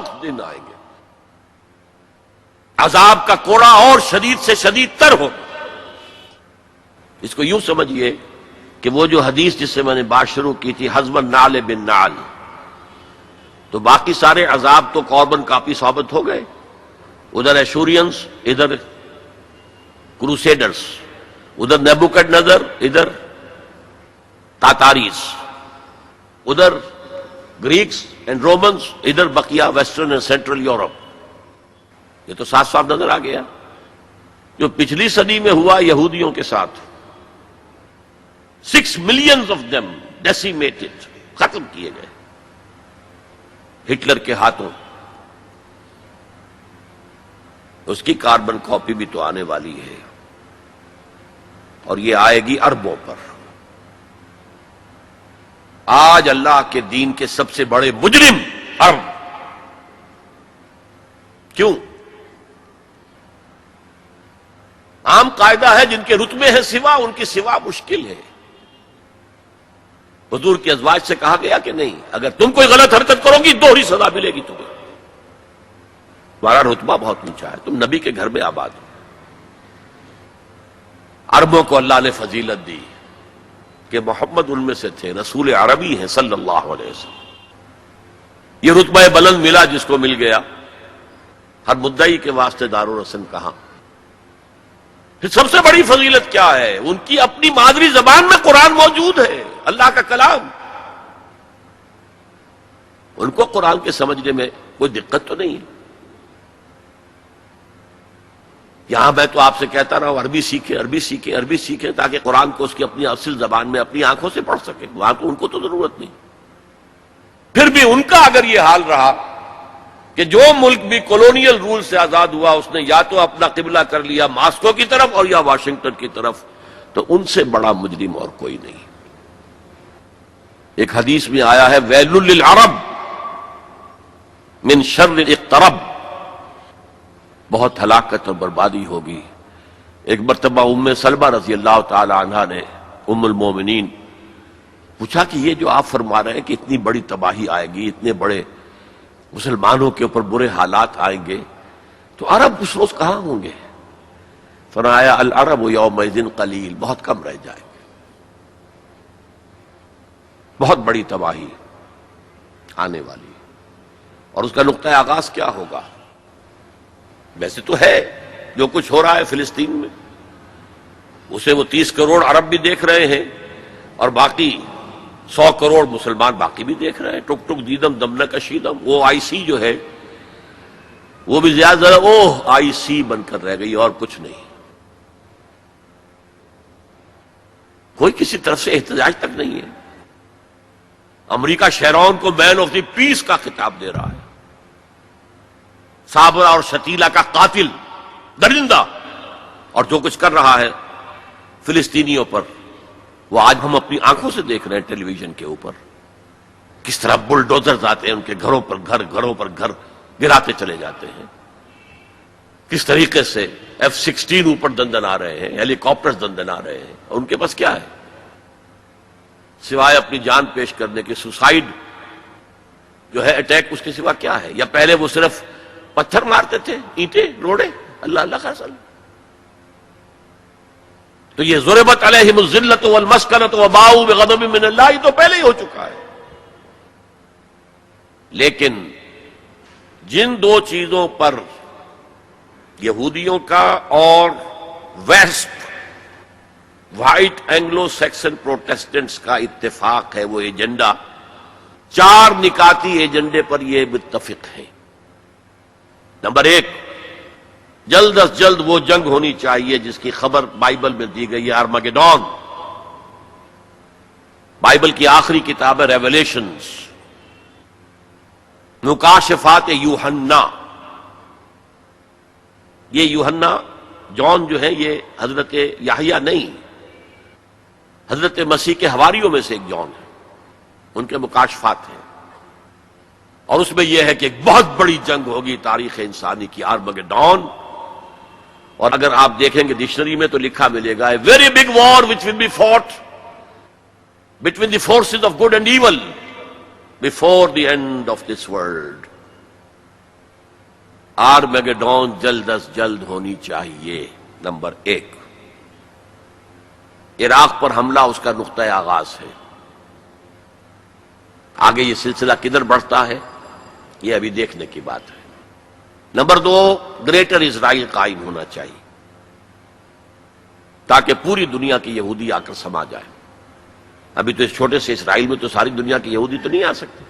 سخت دن آئیں گے، عذاب کا کوڑا اور شدید سے شدید تر ہو۔ اس کو یوں سمجھیے کہ وہ جو حدیث جس سے میں نے بات شروع کی تھی، حزم النعل بالنعل، تو باقی سارے عذاب تو کاربن کاپی ثابت ہو گئے، ادھر ایشورینز، ادھر کروسیڈرز، ادھر نیبوکڈنیزر، ادھر تاتاریز، ادھر گریکس اینڈ رومنز، ادھر بقیہ ویسٹرن اینڈ سینٹرل یورپ۔ یہ تو صاف صاف نظر آ گیا جو پچھلی صدی میں ہوا یہودیوں کے ساتھ۔ 6 million of them decimated، ختم کیے گئے ہٹلر کے ہاتھوں۔ اس کی کاربن کاپی بھی تو آنے والی ہے، اور یہ آئے گی اربوں پر۔ آج اللہ کے دین کے سب سے بڑے مجرم عرب، کیوں؟ عام قاعدہ ہے جن کے رتبے ہیں سوا، ان کی سوا مشکل ہے۔ حضور کے ازواج سے کہا گیا کہ نہیں، اگر تم کوئی غلط حرکت کرو گی دوہری سزا ملے گی تمہیں، تمہارا رتبہ بہت اونچا ہے، تم نبی کے گھر میں آباد ہو۔ عربوں کو اللہ نے فضیلت دی کہ محمد ان میں سے تھے، رسول عربی ہیں صلی اللہ علیہ وسلم۔ یہ رتبہ بلند ملا جس کو مل گیا، ہر مدعی کے واسطے دارالرسم کہاں۔ پھر سب سے بڑی فضیلت کیا ہے؟ ان کی اپنی مادری زبان میں قرآن موجود ہے، اللہ کا کلام۔ ان کو قرآن کے سمجھنے میں کوئی دقت تو نہیں ہے۔ یہاں میں تو آپ سے کہتا رہا ہوں عربی سیکھیں، عربی سیکھیں، عربی سیکھیں، تاکہ قرآن کو اس کی اپنی اصل زبان میں اپنی آنکھوں سے پڑھ سکیں۔ وہاں تو ان کو تو ضرورت نہیں۔ پھر بھی ان کا اگر یہ حال رہا کہ جو ملک بھی کولونیل رول سے آزاد ہوا، اس نے یا تو اپنا قبلہ کر لیا ماسکو کی طرف اور یا واشنگٹن کی طرف، تو ان سے بڑا مجرم اور کوئی نہیں۔ ایک حدیث میں آیا ہے ویل للعرب من شر اقترب، بہت ہلاکت اور بربادی ہوگی۔ ایک مرتبہ ام سلمہ رضی اللہ تعالی عنہا نے، ام المومنین، پوچھا کہ یہ جو آپ فرما رہے ہیں کہ اتنی بڑی تباہی آئے گی، اتنے بڑے مسلمانوں کے اوپر برے حالات آئیں گے، تو عرب اس روز کہاں ہوں گے؟ فرمایا العرب یومئذ قلیل، بہت کم رہ جائیں گے، بہت بڑی تباہی آنے والی۔ اور اس کا نقطہ آغاز کیا ہوگا؟ ویسے تو ہے جو کچھ ہو رہا ہے فلسطین میں، اسے وہ 30 کروڑ عرب بھی دیکھ رہے ہیں، اور باقی 100 کروڑ مسلمان باقی بھی دیکھ رہے ہیں۔ ٹک ٹک دیدم دم نکشیدم، وہ آئی سی جو ہے وہ بھی زیادہ آئی سی بن کر رہ گئی اور کچھ نہیں۔ کوئی کسی طرف سے احتجاج تک نہیں ہے۔ امریکہ شیرون کو مین آف دی پیس کا خطاب دے رہا ہے، صابرہ اور شتیلہ کا قاتل، درندہ، اور جو کچھ کر رہا ہے فلسطینیوں پر، وہ آج ہم اپنی آنکھوں سے دیکھ رہے ہیں ٹیلی ویژن کے اوپر، کس طرح بلڈوزرز آتے ہیں ان کے گھروں پر گھر گراتے چلے جاتے ہیں، کس طریقے سے F-16 اوپر دندن آ رہے ہیں، ہیلی کاپٹرز دندن آ رہے ہیں، اور ان کے پاس کیا ہے سوائے اپنی جان پیش کرنے کے؟ سوسائیڈ جو ہے، اٹیک، اس کے سوا کیا ہے؟ یا پہلے وہ صرف پتھر مارتے تھے، اینٹیں، روڑے، اللہ اللہ کا سل۔ تو یہ ضربت علیہم الذلۃ والمسکنۃ وباؤوا بغضب من اللہ تو پہلے ہی ہو چکا ہے۔ لیکن جن دو چیزوں پر یہودیوں کا اور west white Anglo Saxon Protestants کا اتفاق ہے، وہ ایجنڈا، 4 نکاتی ایجنڈے پر یہ متفق ہے۔ نمبر 1، جلد از جلد وہ جنگ ہونی چاہیے جس کی خبر بائبل میں دی گئی ہے، ارمگیڈون، بائبل کی آخری کتاب ہے ریویلیشنز، مکاشفات یوحنا۔ یہ یوحنا، جان جو ہے، یہ حضرت یحییٰ نہیں، حضرت مسیح کے حواریوں میں سے ایک جان ہے، ان کے مکاشفات ہیں، اور اس میں یہ ہے کہ ایک بہت بڑی جنگ ہوگی تاریخ انسانی کی، ارمگیڈون۔ اور اگر آپ دیکھیں گے ڈکشنری میں تو لکھا ملے گا a very big war which will be fought between the forces of good and evil before the end of this world۔ آرمیگڈون جلد از جلد ہونی چاہیے. نمبر 1. عراق پر حملہ اس کا نقطۂ آغاز ہے. آگے یہ سلسلہ کدھر بڑھتا ہے یہ ابھی دیکھنے کی بات ہے. نمبر 2. گریٹر اسرائیل قائم ہونا چاہیے تاکہ پوری دنیا کی یہودی آ کر سما جائے. ابھی تو اس چھوٹے سے اسرائیل میں تو ساری دنیا کی یہودی تو نہیں آ سکتی.